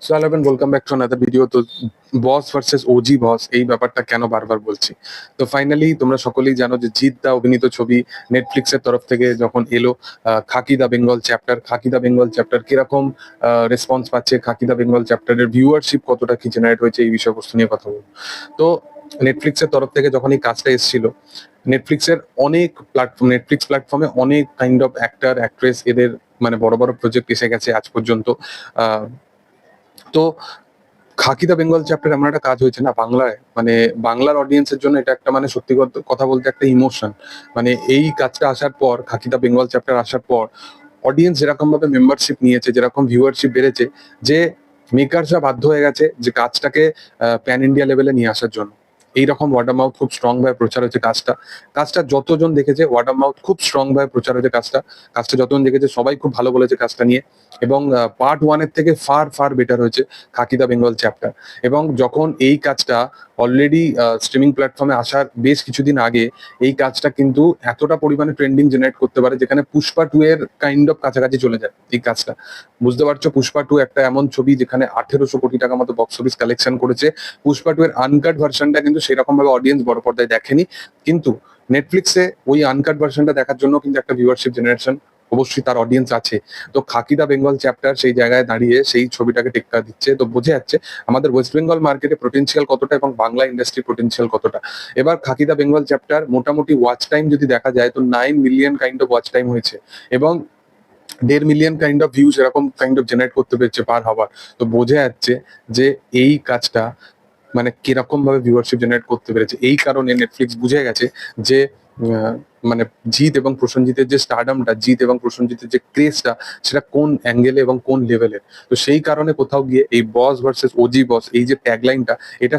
So hello everyone, welcome back to another video. তো বস versus OG বস, এই ব্যাপারটা কেন বারবার বলছি? তো ফাইনালি তোমরা সকলেই জানো যে জিৎ দা অভিনীত ছবি নেটফ্লিক্সের তরফ থেকে যখন এলো, খাকি দা বেঙ্গল চ্যাপ্টার, খাকি দা বেঙ্গল চ্যাপ্টার কিরকম রেসপন্স পাচ্ছে, খাকি দা বেঙ্গল চ্যাপ্টারের ভিউয়ারশিপ কতটা কি জেনারেট হয়েছে, এই বিষয়বস্তু নিয়ে কথা বলবো। তো নেটফ্লিক্সের তরফ থেকে যখন এই কাজটা এসেছিল, নেটফ্লিক্সের অনেক প্ল্যাটফর্ম, নেটফ্লিক্স প্ল্যাটফর্মে অনেক কাইন্ড অফ অ্যাক্টর অ্যাক্ট্রেস এদের মানে বড় বড় প্রজেক্ট এসে গেছে আজ পর্যন্ত। আহ, তো খাকি দা বেঙ্গল চ্যাপ্টার এমন একটা কাজ হয়েছে না বাংলায়, মানে বাংলার অডিয়েন্সের জন্য এটা একটা মানে সত্যি কথা বলতে একটা ইমোশন। মানে এই কাজটা আসার পর, খাকি দা বেঙ্গল চ্যাপ্টার আসার পর অডিয়েন্স যেরকম ভাবে মেম্বারশিপ নিয়েছে, যেরকম ভিউয়ারশিপ বেড়েছে, যে মেকার্সরা বাধ্য হয়ে গেছে যে কাজটাকে প্যান ইন্ডিয়া লেভেলে নিয়ে আসার জন্য। এইরকম ওয়ার্ড অফ মাউথ খুব স্ট্রং ভাবে প্রচার হয়েছে কাজটা। কাজটা যতজন দেখেছে, ওয়ার্ড অফ মাউথ খুব স্ট্রং ভাবে প্রচার হয়েছে কাজটা। কাজটা যতজন দেখেছে সবাই খুব ভালো বলেছে কাজটা নিয়ে। এবং পার্ট ওয়ানের থেকে ফার ফার বেটার হয়েছে খাকি দা বেঙ্গল চ্যাপ্টার। এবং যখন এই কাজটা অলরেডি স্ট্রিমিং প্ল্যাটফর্মে আসার বেশ কিছুদিন আগে, এই কাজটা কিন্তু এতটা পরিমাণে ট্রেন্ডিং জেনারেট করতে পারে যেখানে পুষ্পা 2 এর কাইন্ড অফ কাছাকাছি চলে যায় এই কাজটা। বুঝতে পারছো, পুষ্পা 2 একটা এমন ছবি যেখানে 1800 কোটি টাকা মতো বক্স অফিস কালেকশন করেছে। পুষ্পা 2 এর আনকাট ভার্সনটা কিন্তু সেরকম ভাবে অডিয়েন্স বড় পর্দায় দেখেনি, কিন্তু নেটফ্লিক্সে ওই আনকাট ভার্সনটা দেখার জন্য কিন্তু একটা ভিউয়ারশিপ জেনারেশন অবশ্যই তার অডিয়েন্স আছে। তো খাকি দা বেঙ্গল চ্যাপ্টার সেই জায়গায় দাঁড়িয়ে সেই ছবিটাকে টেক্কা দিচ্ছে, তো বোঝা যাচ্ছে আমাদের ওয়েস্ট বেঙ্গল মার্কেটে পোটেনশিয়াল কতটা এবং বাংলা ইন্ডাস্ট্রি পোটেনশিয়াল কতটা। এবার খাকি দা বেঙ্গল চ্যাপ্টার মোটামুটি ওয়াচ টাইম যদি দেখা যায় তো 9 million kind of watch time হয়েছে, এবং 1.5 মিলিয়ন কাইন্ড অফ ভিউজ এরকম কাইন্ড অফ জেনারেট করতে পেরেছে পার হওয়ার। তো বোঝা যাচ্ছে যে এই কাজটা মানে কিরকম ভাবে ভিউয়ারশিপ জেনারেট করতে পেরেছে। এই কারণে নেটফ্লিক্স বুঝে গেছে যে আহ, মানে জিৎ এবং প্রসেনজিতের যে স্টারডামটা, জিৎ এবং প্রসেনজিতের যে ক্রেজটা, সেটা কোন অ্যাঙ্গেলে এবং কোন লেভেলের। তো সেই কারণে কোথাও গিয়ে এই বস ভার্সেস ওজি বস, এই যে ট্যাগলাইনটা, এটা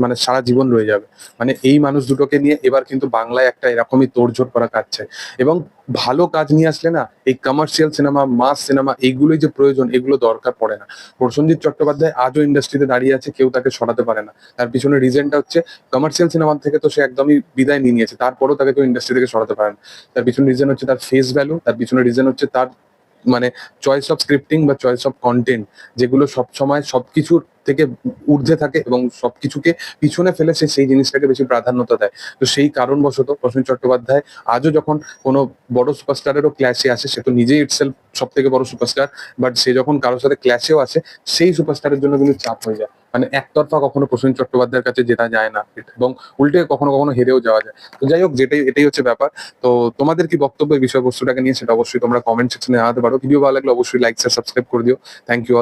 মানে সারা জীবন রয়ে যাবে। মানে এই মানুষ দুটোকে নিয়ে এবার কিন্তু বাংলায় একটা এরকমই তোড়জোড় করা কাজ চাই। এবং ভালো কাজ নিয়ে আসলে না, এই কমার্শিয়াল সিনেমা, মাস সিনেমা, এইগুলোই যে প্রয়োজন, এগুলো দরকার পড়ে না। প্রসেনজিৎ চট্টোপাধ্যায় আজও ইন্ডাস্ট্রিতে দাঁড়িয়ে আছে, কেউ তাকে সরাতে পারে না। তার পিছনে রিজনটা হচ্ছে কমার্শিয়াল সিনেমা থেকে তো সে একদমই বিদায় নিয়ে নিয়েছে, তারপরেও তাকে কেউ ইন্ডাস্ট্রি থেকে সরাতে পারে না। তার পিছনে রিজন হচ্ছে তার ফেস ভ্যালু, তার পিছনে রিজন হচ্ছে তার মানে চয়েস অফ স্ক্রিপ্টিং বা চয়েস অফ কন্টেন্ট, যেগুলো সবসময় সবকিছুর থেকে ঊর্ধ্বে থাকে এবং সবকিছুকে পিছনে ফেলে সে সেই জিনিসটাকে বেশি প্রাধান্যতা দেয়। তো সেই কারণবশত প্রসেনজিৎ চট্টোপাধ্যায় আজও যখন কোনো বড় সুপারস্টারেরও ক্ল্যাশে আসে, সে তো নিজেই ইটসেলফ সব থেকে বড় সুপারস্টার, বাট সে যখন কারোর সাথে ক্ল্যাশেও আসে, সেই সুপারস্টারের জন্য কিন্তু চাপ হয়ে যায়। মানে একতরফা কখনো প্রসেনজিৎ চট্টোপাধ্যায়ের কাছে জেতা যায় না, এবং উল্টে কখনো কখনো হেরেও যাওয়া যায়। তো যাই হোক, এটাই হচ্ছে ব্যাপার। তো তোমাদের কি বক্তব্য এই বিষয়বস্তুটাকে নিয়ে, সেটা অবশ্যই তোমরা কমেন্ট সেকশনে জানাতে পারো। ভিডিও ভালো লাগলে অবশ্যই লাইক শেয়ার সাবস্ক্রাইব করে দিও। Thank you.